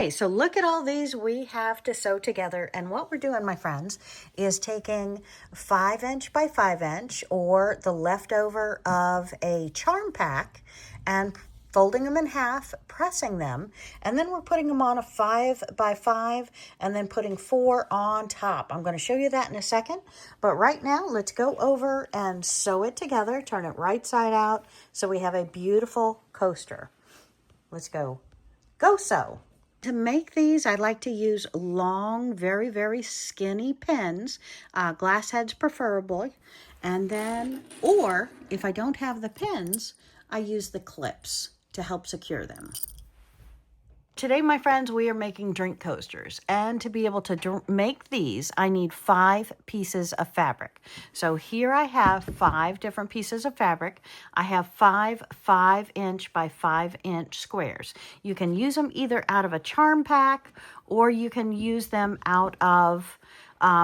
Okay, so look at all these we have to sew together. And what we're doing, my friends, is taking 5" by 5" or the leftover of a charm pack and folding them in half, pressing them, and then we're putting them on a 5 by 5 and then putting 4 on top. I'm going to show you that in a second, but right now let's go over and sew it together, turn it right side out so we have a beautiful coaster. Let's go sew. To make these, I like to use long, very, very skinny pins, glass heads preferably. And then, or if I don't have the pins, I use the clips to help secure them. Today, my friends, we are making drink coasters. And to be able to make these, I need 5 pieces of fabric. So here I have 5 different pieces of fabric. I have 5 5" by 5" squares. You can use them either out of a charm pack or you can use them out of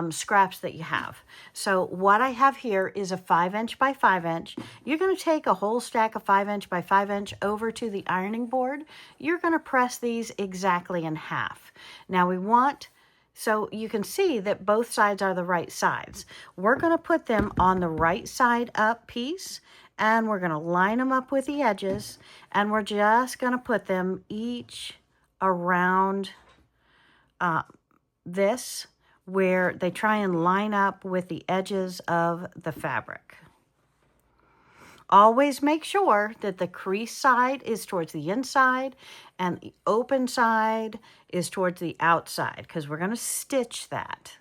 scraps that you have. So what I have here is a 5" by 5". You're going to take a whole stack of 5" by 5" over to the ironing board. You're going to press these exactly in half. Now we want, so you can see that both sides are the right sides. We're going to put them on the right side up piece and we're going to line them up with the edges and we're just going to put them each around this, where they try and line up with the edges of the fabric. Always make sure that the crease side is towards the inside and the open side is towards the outside because we're going to stitch that.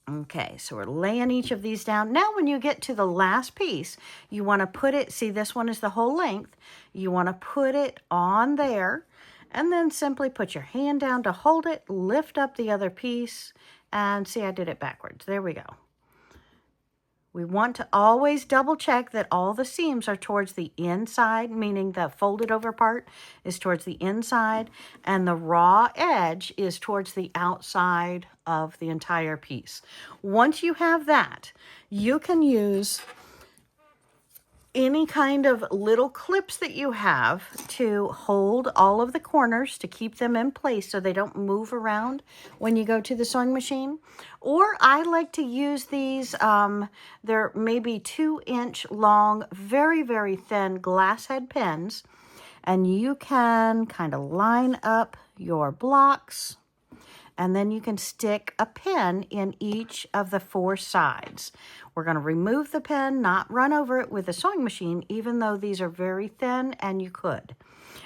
Okay, so we're laying each of these down. Now when you get to the last piece, you want to put it, see this one is the whole length, you want to put it on there. And then simply put your hand down to hold it, lift up the other piece, and see I did it backwards. There we go. We want to always double check that all the seams are towards the inside, meaning the folded over part is towards the inside, and the raw edge is towards the outside of the entire piece. Once you have that, you can use any kind of little clips that you have to hold all of the corners to keep them in place so they don't move around when you go to the sewing machine. Or I like to use these, they're maybe 2" long, very, very thin glass head pins. And you can kind of line up your blocks and then you can stick a pin in each of the 4 sides. We're going to remove the pin, not run over it with a sewing machine, even though these are very thin and you could.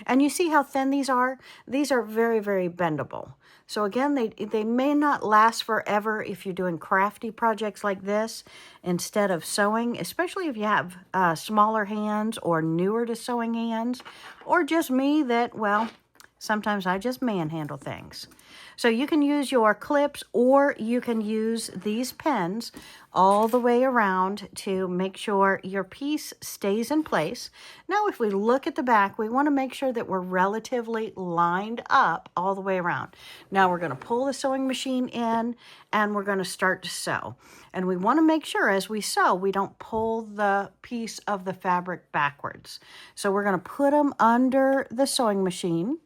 And you see how thin these are? These are very, very bendable. So again, they may not last forever if you're doing crafty projects like this instead of sewing, especially if you have smaller hands or newer to sewing hands, or just me that, well, sometimes I just manhandle things. So you can use your clips or you can use these pins all the way around to make sure your piece stays in place. Now, if we look at the back, we want to make sure that we're relatively lined up all the way around. Now we're going to pull the sewing machine in and we're going to start to sew. And we want to make sure as we sew, we don't pull the piece of the fabric backwards. So we're going to put them under the sewing machine.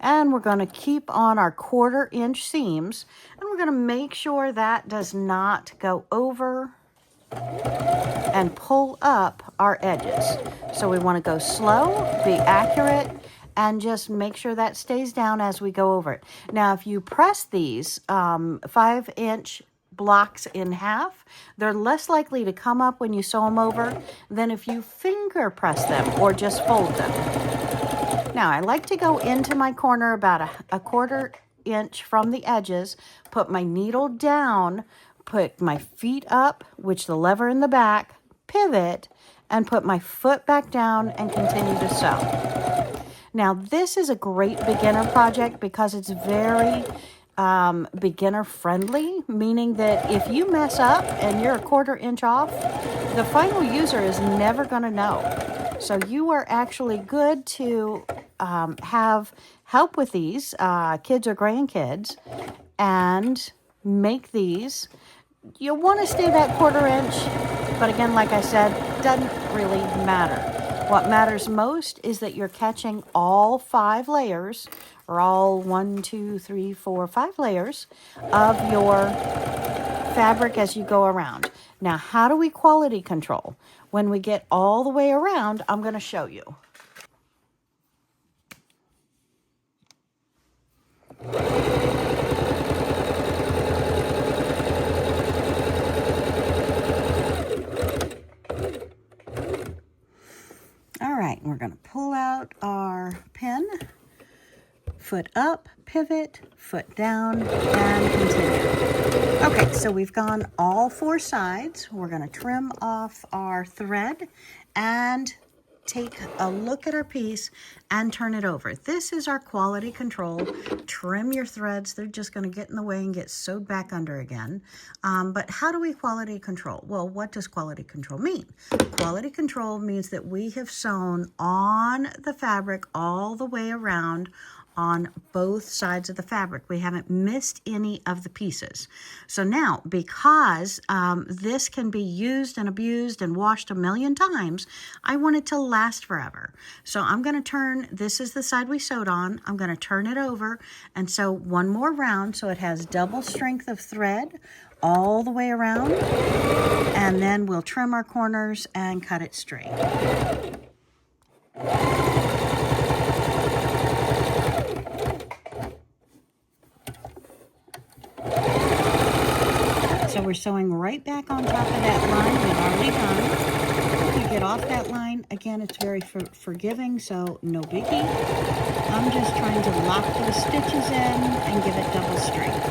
And we're going to keep on our 1/4" seams, and we're going to make sure that does not go over and pull up our edges. So we want to go slow, be accurate, and just make sure that stays down as we go over it. Now, if you press these 5" blocks in half, they're less likely to come up when you sew them over than if you finger press them or just fold them. Now, I like to go into my corner about a 1/4" from the edges, put my needle down, put my feet up, which the lever in the back, pivot, and put my foot back down and continue to sew. Now, this is a great beginner project because it's very beginner friendly, meaning that if you mess up and you're a 1/4" off, the final user is never going to know. So you are actually good to have help with these, kids or grandkids, and make these. You'll want to stay that 1/4", but again, like I said, doesn't really matter. What matters most is that you're catching all 5 layers or all 1, 2, 3, 4, 5 layers of your fabric as you go around. Now, how do we quality control? When we get all the way around, I'm going to show you. All right, we're going to pull out our pin, foot up, pivot, foot down, and continue. Okay, so we've gone all 4 sides. We're going to trim off our thread and take a look at our piece and turn it over. This is our quality control. Trim your threads. They're just going to get in the way and get sewed back under again. But how do we quality control? Well, what does quality control mean? Quality control means that we have sewn on the fabric all the way around on both sides of the fabric. We haven't missed any of the pieces. So now, because this can be used and abused and washed a million times, I want it to last forever. So I'm going to turn, this is the side we sewed on, I'm going to turn it over and sew one more round so it has double strength of thread all the way around, and then we'll trim our corners and cut it straight. So we're sewing right back on top of that line we've already done. If you get off that line, again, it's very forgiving, so no biggie. I'm just trying to lock those stitches in and give it double strength.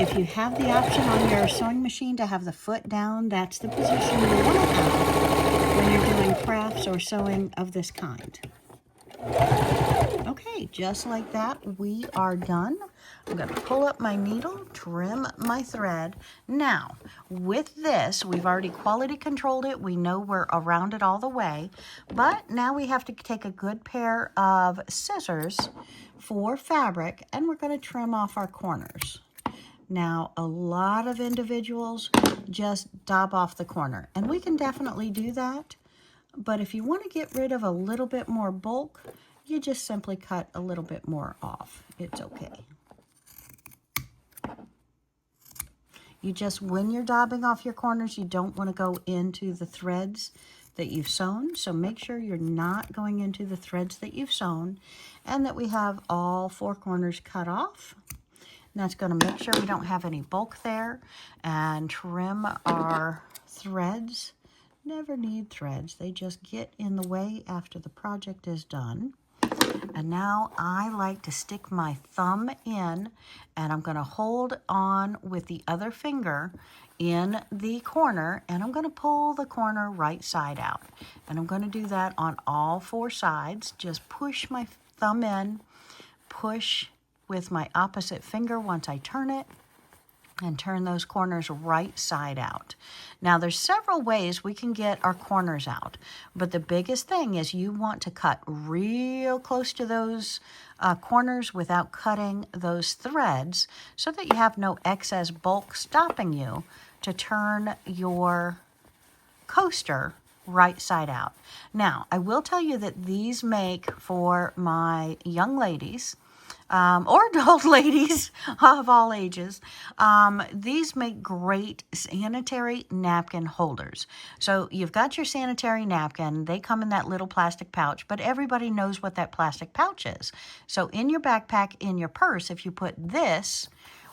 If you have the option on your sewing machine to have the foot down, that's the position you want to have when you're doing crafts or sewing of this kind. Okay, just like that, we are done. I'm going to pull up my needle, trim my thread. Now, with this, we've already quality controlled it. We know we're around it all the way. But now we have to take a good pair of scissors for fabric, and we're going to trim off our corners. Now, a lot of individuals just dab off the corner, and we can definitely do that. But if you want to get rid of a little bit more bulk, you just simply cut a little bit more off. It's okay. You just, when you're dabbing off your corners, you don't want to go into the threads that you've sewn. So make sure you're not going into the threads that you've sewn, and that we have all 4 corners cut off. And that's going to make sure we don't have any bulk there, and trim our threads. Never need threads. They just get in the way after the project is done. And now I like to stick my thumb in, and I'm going to hold on with the other finger in the corner, and I'm going to pull the corner right side out. And I'm going to do that on all 4 sides. Just push my thumb in, push with my opposite finger once I turn it, and turn those corners right side out. Now, there's several ways we can get our corners out, but the biggest thing is you want to cut real close to those corners without cutting those threads, so that you have no excess bulk stopping you to turn your coaster right side out. Now, I will tell you that these make for my young ladies, or adult ladies of all ages. These make great sanitary napkin holders. So you've got your sanitary napkin. They come in that little plastic pouch, but everybody knows what that plastic pouch is. So in your backpack, in your purse, if you put this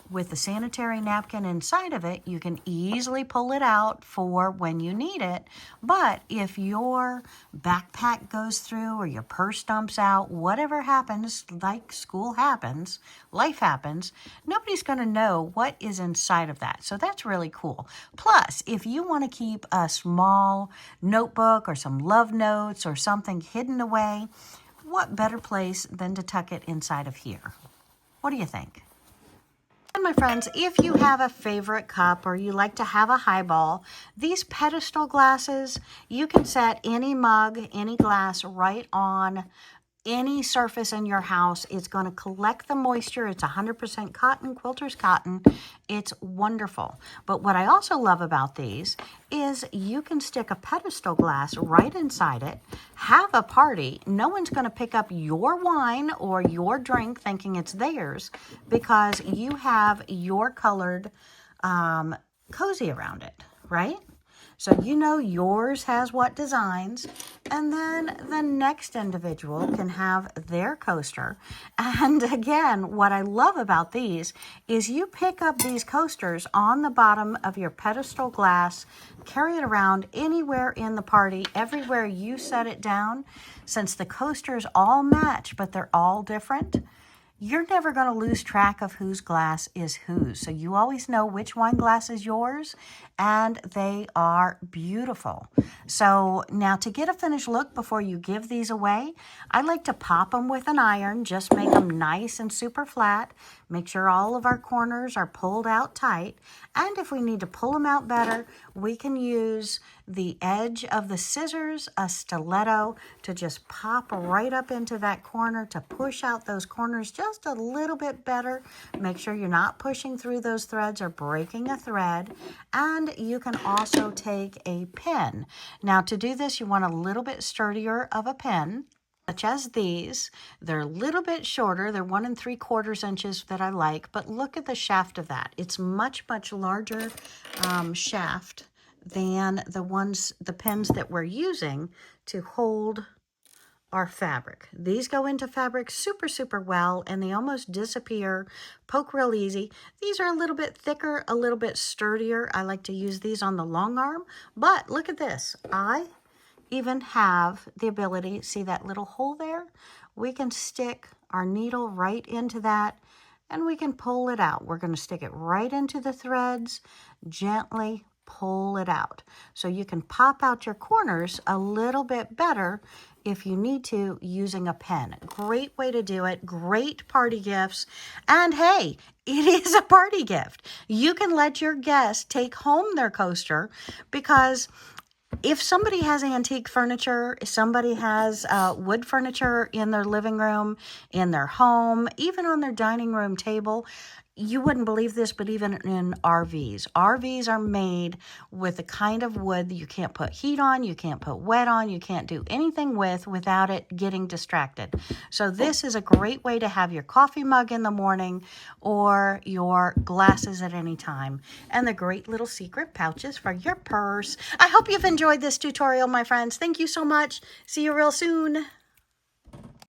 with the sanitary napkin inside of it, you can easily pull it out for when you need it. But if your backpack goes through or your purse dumps out, whatever happens, like school happens, life happens, nobody's going to know what is inside of that. So that's really cool. Plus, if you want to keep a small notebook or some love notes or something hidden away, what better place than to tuck it inside of here? What do you think? And my friends, if you have a favorite cup or you like to have a highball, these pedestal glasses, you can set any mug, any glass right on any surface in your house. It's going to collect the moisture. It's 100% cotton, quilter's cotton. It's wonderful. But what I also love about these is you can stick a pedestal glass right inside it, have a party. No one's going to pick up your wine or your drink thinking it's theirs because you have your colored cozy around it, right? So you know yours has what designs, and then the next individual can have their coaster. And again, what I love about these is you pick up these coasters on the bottom of your pedestal glass, carry it around anywhere in the party, everywhere you set it down. Since the coasters all match, but they're all different, you're never going to lose track of whose glass is whose. So you always know which wine glass is yours, and they are beautiful. So now to get a finished look before you give these away, I like to pop them with an iron, just make them nice and super flat. Make sure all of our corners are pulled out tight. And if we need to pull them out better, we can use the edge of the scissors, a stiletto, to just pop right up into that corner to push out those corners just a little bit better. Make sure you're not pushing through those threads or breaking a thread. And you can also take a pin. Now to do this, you want a little bit sturdier of a pin, such as these. They're a little bit shorter. They're 1 3/4 inches that I like, but look at the shaft of that. It's much, much larger shaft than the pins that we're using to hold our fabric. These go into fabric super, super well, and they almost disappear, poke real easy. These are a little bit thicker, a little bit sturdier. I like to use these on the long arm, but look at this. I even have the ability, see that little hole there? We can stick our needle right into that and we can pull it out. We're going to stick it right into the threads, gently pull it out. So you can pop out your corners a little bit better if you need to using a pen. Great way to do it. Great party gifts. And hey, it is a party gift. You can let your guests take home their coaster, because if somebody has antique furniture, if somebody has wood furniture in their living room, in their home, even on their dining room table, you wouldn't believe this, but even in RVs are made with the kind of wood that you can't put heat on, you can't put wet on, you can't do anything with without it getting distracted. So this is a great way to have your coffee mug in the morning or your glasses at any time. And the great little secret pouches for your purse. I hope you've enjoyed this tutorial, my friends. Thank you so much. See you real soon.